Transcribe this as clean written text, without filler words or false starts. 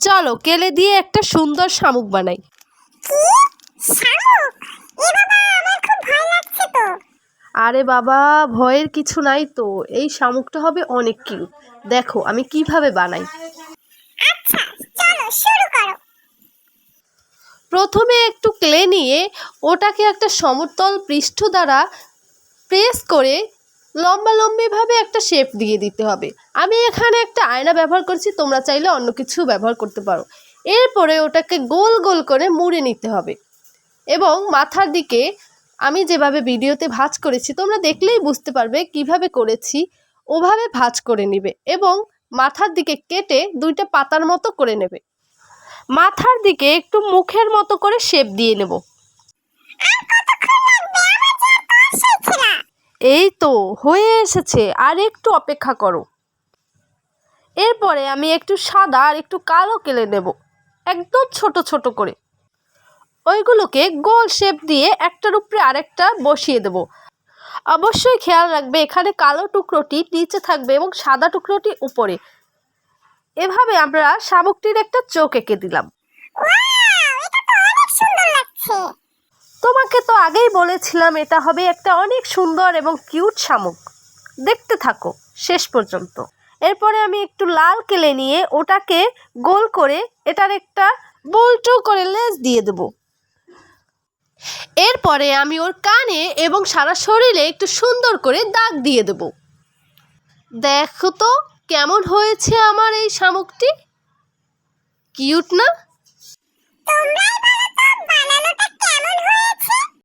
চলো কেলে দিয়ে একটা সুন্দর শামুক বানাই। কি শামুক? এ বাবা, আমার খুব ভয় লাগছে তো। আরে বাবা, ভয়ের কিছু নাই তো, এই শামুকটা হবে অনেক কিউট। দেখো আমি কিভাবে বানাই। আচ্ছা, চলো শুরু করো। প্রথমে একটু ক্লে নিয়ে ওটাকে একটা সমতল পৃষ্ঠ দ্বারা প্রেস করে লম্বালম্বিভাবে একটা শেপ দিয়ে দিতে হবে। আমি এখানে একটা আয়না ব্যবহার করছি, তোমরা চাইলে অন্য কিছু ব্যবহার করতে পারো। এরপরে ওটাকে গোল গোল করে মুড়ে নিতে হবে এবং মাথার দিকে আমি যেভাবে ভিডিওতে ভাঁজ করেছি তোমরা দেখলেই বুঝতে পারবে কিভাবে করেছি। ওভাবে ভাঁজ করে নেবে এবং মাথার দিকে কেটে দুইটা পাতার মতো করে নেবে। মাথার দিকে একটু মুখের মতো করে শেপ দিয়ে নেব। আর কতক্ষণ লাগবে? আমার যে আর কাজ শিখছি না। এই তো হয়ে এসেছে, আর একটু অপেক্ষা করো। এরপরে আমি একটু সাদা আর একটু কালো কেলে নেব, একদম ছোট ছোট করে। ওইগুলোকে গোল শেপ দিয়ে একটার উপরে আরেকটা বসিয়ে দেব। অবশ্যই খেয়াল রাখবে এখানে কালো টুকরোটি নিচে থাকবে এবং সাদা টুকরোটি উপরে। এভাবে আমরা শামুকটির একটা চোখ এঁকে দিলাম। ওয়াও, এটা তো অনেক সুন্দর লাগছে। তোমাকে তো আগেই বলেছিলাম এটা হবে একটা অনেক সুন্দর এবং কিউট শামুক। দেখতে থাকো শেষ পর্যন্ত। এরপরে আমি একটু লাল কেলে নিয়ে ওটাকে গোল করে এটার একটা বল্টু করে লেজ দিয়ে দেব। এরপরে আমি ওর কানে এবং সারা শরীরে একটু সুন্দর করে দাগ দিয়ে দেব। দেখো তো কেমন হয়েছে আমার এই শামুকটি, কিউট না? তোমরাই বলো তো বানানোটা কেমন হয়েছে।